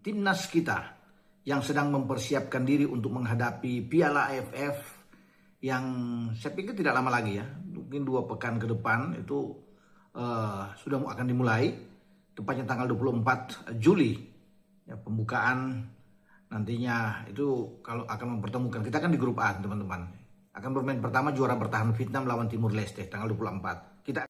timnas kita yang sedang mempersiapkan diri untuk menghadapi Piala AFF yang saya pikir tidak lama lagi ya, mungkin 2 pekan ke depan itu sudah akan dimulai, tepatnya tanggal 24 Juli. Ya, pembukaan nantinya itu kalau akan mempertemukan, kita kan di grup A teman-teman. Akan bermain pertama juara bertahan Vietnam lawan Timur Leste tanggal 24. Kita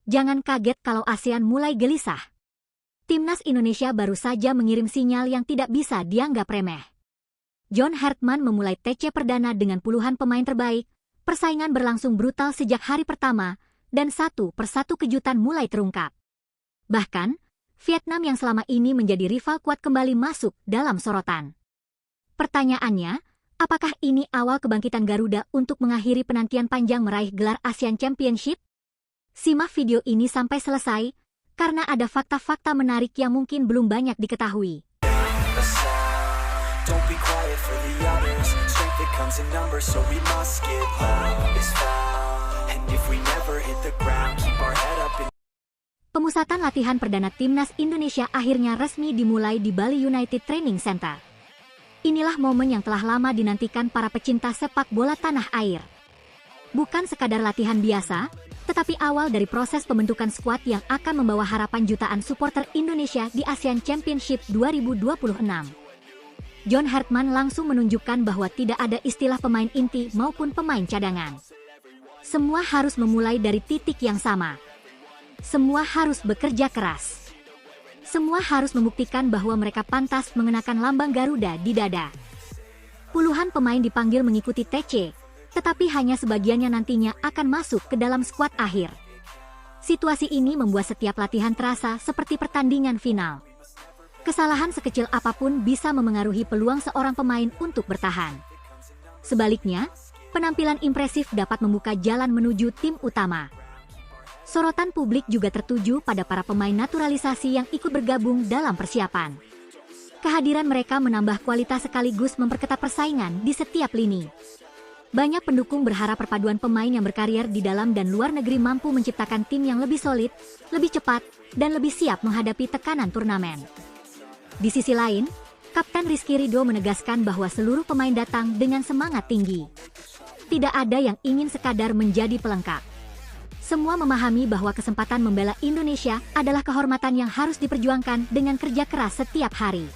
Jangan kaget kalau ASEAN mulai gelisah. Timnas Indonesia baru saja mengirim sinyal yang tidak bisa dianggap remeh. John Hartman memulai TC perdana dengan puluhan pemain terbaik. Persaingan berlangsung brutal sejak hari pertama, dan satu persatu kejutan mulai terungkap. Bahkan, Vietnam yang selama ini menjadi rival kuat kembali masuk dalam sorotan. Pertanyaannya, apakah ini awal kebangkitan Garuda untuk mengakhiri penantian panjang meraih gelar ASEAN Championship? Simak video ini sampai selesai, karena ada fakta-fakta menarik yang mungkin belum banyak diketahui. Pemusatan latihan perdana Timnas Indonesia akhirnya resmi dimulai di Bali United Training Center. Inilah momen yang telah lama dinantikan para pecinta sepak bola tanah air. Bukan sekadar latihan biasa, tetapi awal dari proses pembentukan skuad yang akan membawa harapan jutaan supporter Indonesia di ASEAN Championship 2026. John Hartman langsung menunjukkan bahwa tidak ada istilah pemain inti maupun pemain cadangan. Semua harus memulai dari titik yang sama. Semua harus bekerja keras. Semua harus membuktikan bahwa mereka pantas mengenakan lambang Garuda di dada. Puluhan pemain dipanggil mengikuti TC, tetapi hanya sebagiannya nantinya akan masuk ke dalam skuad akhir. Situasi ini membuat setiap latihan terasa seperti pertandingan final. Kesalahan sekecil apapun bisa memengaruhi peluang seorang pemain untuk bertahan. Sebaliknya, penampilan impresif dapat membuka jalan menuju tim utama. Sorotan publik juga tertuju pada para pemain naturalisasi yang ikut bergabung dalam persiapan. Kehadiran mereka menambah kualitas sekaligus memperketat persaingan di setiap lini. Banyak pendukung berharap perpaduan pemain yang berkarier di dalam dan luar negeri mampu menciptakan tim yang lebih solid, lebih cepat, dan lebih siap menghadapi tekanan turnamen. Di sisi lain, Kapten Rizky Ridho menegaskan bahwa seluruh pemain datang dengan semangat tinggi. Tidak ada yang ingin sekadar menjadi pelengkap. Semua memahami bahwa kesempatan membela Indonesia adalah kehormatan yang harus diperjuangkan dengan kerja keras setiap hari.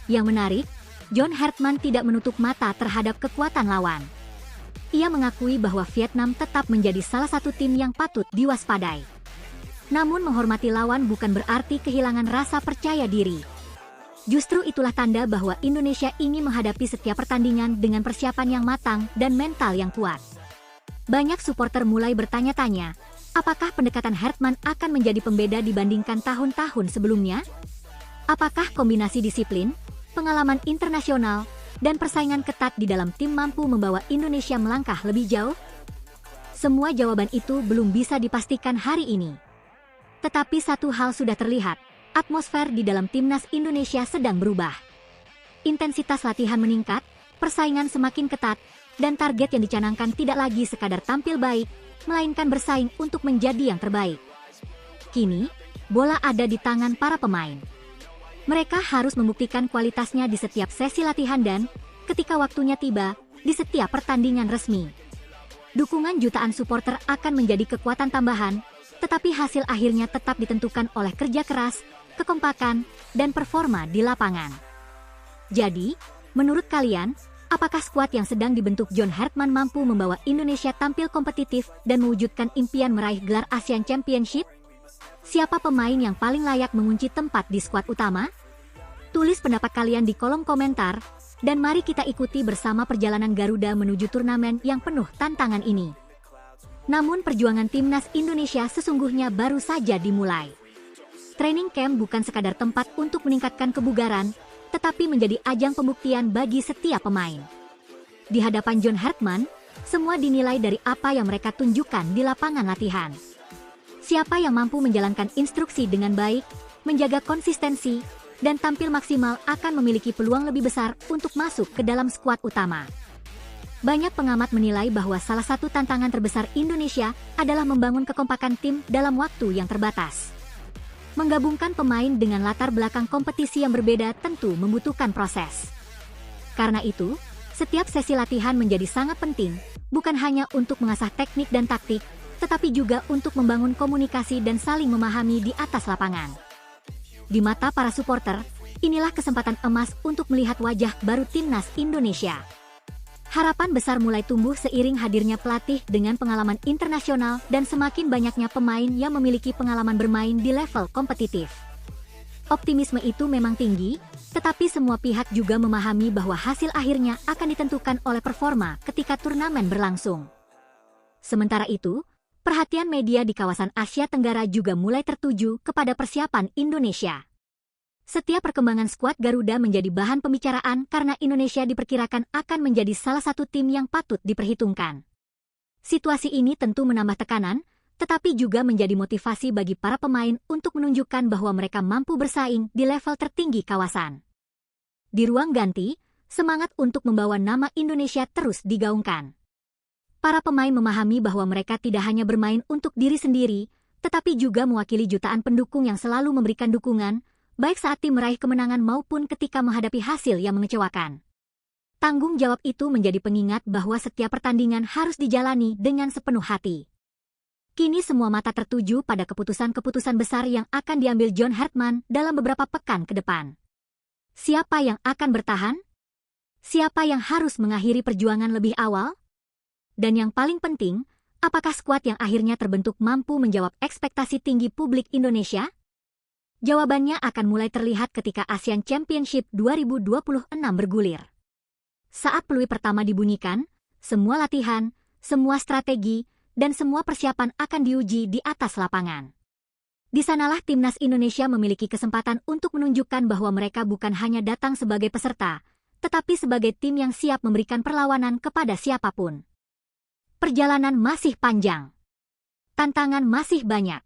Yang menarik, John Hartman tidak menutup mata terhadap kekuatan lawan. Ia mengakui bahwa Vietnam tetap menjadi salah satu tim yang patut diwaspadai. Namun menghormati lawan bukan berarti kehilangan rasa percaya diri. Justru itulah tanda bahwa Indonesia ingin menghadapi setiap pertandingan dengan persiapan yang matang dan mental yang kuat. Banyak supporter mulai bertanya-tanya, apakah pendekatan Hartman akan menjadi pembeda dibandingkan tahun-tahun sebelumnya? Apakah kombinasi disiplin, pengalaman internasional, dan persaingan ketat di dalam tim mampu membawa Indonesia melangkah lebih jauh? Semua jawaban itu belum bisa dipastikan hari ini. Tetapi satu hal sudah terlihat, atmosfer di dalam timnas Indonesia sedang berubah. Intensitas latihan meningkat, persaingan semakin ketat, dan target yang dicanangkan tidak lagi sekadar tampil baik, melainkan bersaing untuk menjadi yang terbaik. Kini, bola ada di tangan para pemain. Mereka harus membuktikan kualitasnya di setiap sesi latihan dan, ketika waktunya tiba, di setiap pertandingan resmi. Dukungan jutaan supporter akan menjadi kekuatan tambahan, tetapi hasil akhirnya tetap ditentukan oleh kerja keras, kekompakan, dan performa di lapangan. Jadi, menurut kalian, apakah skuad yang sedang dibentuk John Hartman mampu membawa Indonesia tampil kompetitif dan mewujudkan impian meraih gelar ASEAN Championship? Siapa pemain yang paling layak mengunci tempat di skuad utama? Tulis pendapat kalian di kolom komentar, dan mari kita ikuti bersama perjalanan Garuda menuju turnamen yang penuh tantangan ini. Namun perjuangan timnas Indonesia sesungguhnya baru saja dimulai. Training camp bukan sekadar tempat untuk meningkatkan kebugaran, tetapi menjadi ajang pembuktian bagi setiap pemain. Di hadapan John Hartman, semua dinilai dari apa yang mereka tunjukkan di lapangan latihan. Siapa yang mampu menjalankan instruksi dengan baik, menjaga konsistensi, dan tampil maksimal akan memiliki peluang lebih besar untuk masuk ke dalam skuad utama. Banyak pengamat menilai bahwa salah satu tantangan terbesar Indonesia adalah membangun kekompakan tim dalam waktu yang terbatas. Menggabungkan pemain dengan latar belakang kompetisi yang berbeda tentu membutuhkan proses. Karena itu, setiap sesi latihan menjadi sangat penting, bukan hanya untuk mengasah teknik dan taktik, tetapi juga untuk membangun komunikasi dan saling memahami di atas lapangan. Di mata para supporter, inilah kesempatan emas untuk melihat wajah baru timnas Indonesia. Harapan besar mulai tumbuh seiring hadirnya pelatih dengan pengalaman internasional dan semakin banyaknya pemain yang memiliki pengalaman bermain di level kompetitif. Optimisme itu memang tinggi, tetapi semua pihak juga memahami bahwa hasil akhirnya akan ditentukan oleh performa ketika turnamen berlangsung. Sementara itu, perhatian media di kawasan Asia Tenggara juga mulai tertuju kepada persiapan Indonesia. Setiap perkembangan skuad Garuda menjadi bahan pembicaraan karena Indonesia diperkirakan akan menjadi salah satu tim yang patut diperhitungkan. Situasi ini tentu menambah tekanan, tetapi juga menjadi motivasi bagi para pemain untuk menunjukkan bahwa mereka mampu bersaing di level tertinggi kawasan. Di ruang ganti, semangat untuk membawa nama Indonesia terus digaungkan. Para pemain memahami bahwa mereka tidak hanya bermain untuk diri sendiri, tetapi juga mewakili jutaan pendukung yang selalu memberikan dukungan, baik saat tim meraih kemenangan maupun ketika menghadapi hasil yang mengecewakan. Tanggung jawab itu menjadi pengingat bahwa setiap pertandingan harus dijalani dengan sepenuh hati. Kini semua mata tertuju pada keputusan-keputusan besar yang akan diambil John Hartman dalam beberapa pekan ke depan. Siapa yang akan bertahan? Siapa yang harus mengakhiri perjuangan lebih awal? Dan yang paling penting, apakah skuad yang akhirnya terbentuk mampu menjawab ekspektasi tinggi publik Indonesia? Jawabannya akan mulai terlihat ketika Asian Championship 2026 bergulir. Saat peluit pertama dibunyikan, semua latihan, semua strategi, dan semua persiapan akan diuji di atas lapangan. Di sanalah timnas Indonesia memiliki kesempatan untuk menunjukkan bahwa mereka bukan hanya datang sebagai peserta, tetapi sebagai tim yang siap memberikan perlawanan kepada siapapun. Perjalanan masih panjang. Tantangan masih banyak.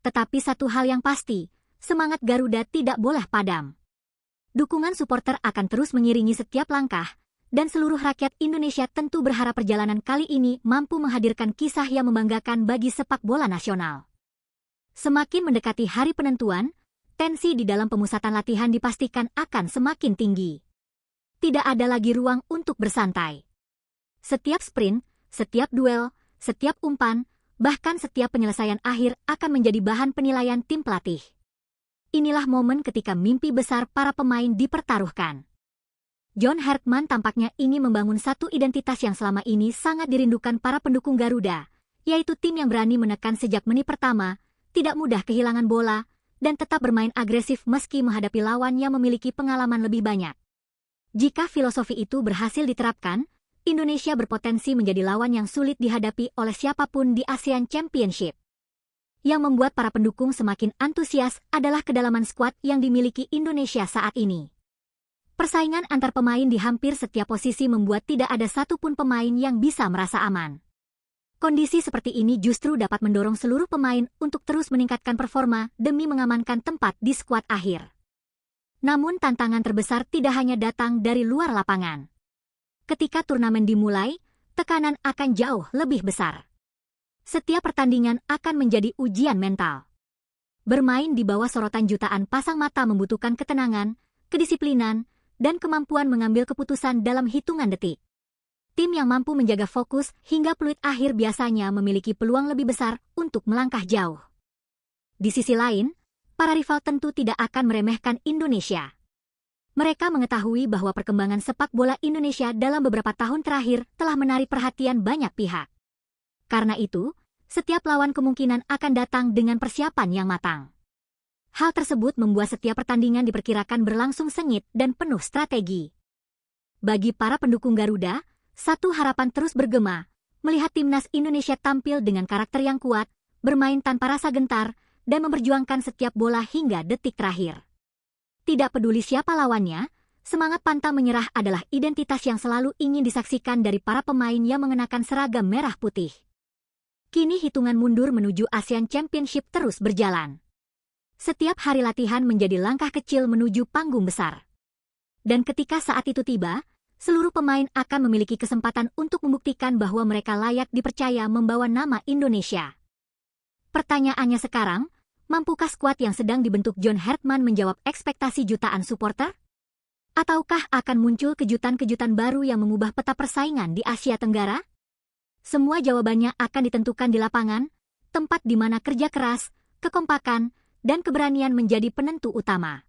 Tetapi satu hal yang pasti, semangat Garuda tidak boleh padam. Dukungan supporter akan terus mengiringi setiap langkah, dan seluruh rakyat Indonesia tentu berharap perjalanan kali ini mampu menghadirkan kisah yang membanggakan bagi sepak bola nasional. Semakin mendekati hari penentuan, tensi di dalam pemusatan latihan dipastikan akan semakin tinggi. Tidak ada lagi ruang untuk bersantai. Setiap sprint, setiap duel, setiap umpan, bahkan setiap penyelesaian akhir akan menjadi bahan penilaian tim pelatih. Inilah momen ketika mimpi besar para pemain dipertaruhkan. John Hartman tampaknya ingin membangun satu identitas yang selama ini sangat dirindukan para pendukung Garuda, yaitu tim yang berani menekan sejak menit pertama, tidak mudah kehilangan bola, dan tetap bermain agresif meski menghadapi lawan yang memiliki pengalaman lebih banyak. Jika filosofi itu berhasil diterapkan, Indonesia berpotensi menjadi lawan yang sulit dihadapi oleh siapapun di ASEAN Championship. Yang membuat para pendukung semakin antusias adalah kedalaman skuad yang dimiliki Indonesia saat ini. Persaingan antar pemain di hampir setiap posisi membuat tidak ada satupun pemain yang bisa merasa aman. Kondisi seperti ini justru dapat mendorong seluruh pemain untuk terus meningkatkan performa demi mengamankan tempat di skuad akhir. Namun tantangan terbesar tidak hanya datang dari luar lapangan. Ketika turnamen dimulai, tekanan akan jauh lebih besar. Setiap pertandingan akan menjadi ujian mental. Bermain di bawah sorotan jutaan pasang mata membutuhkan ketenangan, kedisiplinan, dan kemampuan mengambil keputusan dalam hitungan detik. Tim yang mampu menjaga fokus hingga peluit akhir biasanya memiliki peluang lebih besar untuk melangkah jauh. Di sisi lain, para rival tentu tidak akan meremehkan Indonesia. Mereka mengetahui bahwa perkembangan sepak bola Indonesia dalam beberapa tahun terakhir telah menarik perhatian banyak pihak. Karena itu, setiap lawan kemungkinan akan datang dengan persiapan yang matang. Hal tersebut membuat setiap pertandingan diperkirakan berlangsung sengit dan penuh strategi. Bagi para pendukung Garuda, satu harapan terus bergema, melihat timnas Indonesia tampil dengan karakter yang kuat, bermain tanpa rasa gentar, dan memperjuangkan setiap bola hingga detik terakhir. Tidak peduli siapa lawannya, semangat pantang menyerah adalah identitas yang selalu ingin disaksikan dari para pemain yang mengenakan seragam merah putih. Kini hitungan mundur menuju ASEAN Championship terus berjalan. Setiap hari latihan menjadi langkah kecil menuju panggung besar. Dan ketika saat itu tiba, seluruh pemain akan memiliki kesempatan untuk membuktikan bahwa mereka layak dipercaya membawa nama Indonesia. Pertanyaannya sekarang, mampukah skuad yang sedang dibentuk John Hartman menjawab ekspektasi jutaan supporter? Ataukah akan muncul kejutan-kejutan baru yang mengubah peta persaingan di Asia Tenggara? Semua jawabannya akan ditentukan di lapangan, tempat di mana kerja keras, kekompakan, dan keberanian menjadi penentu utama.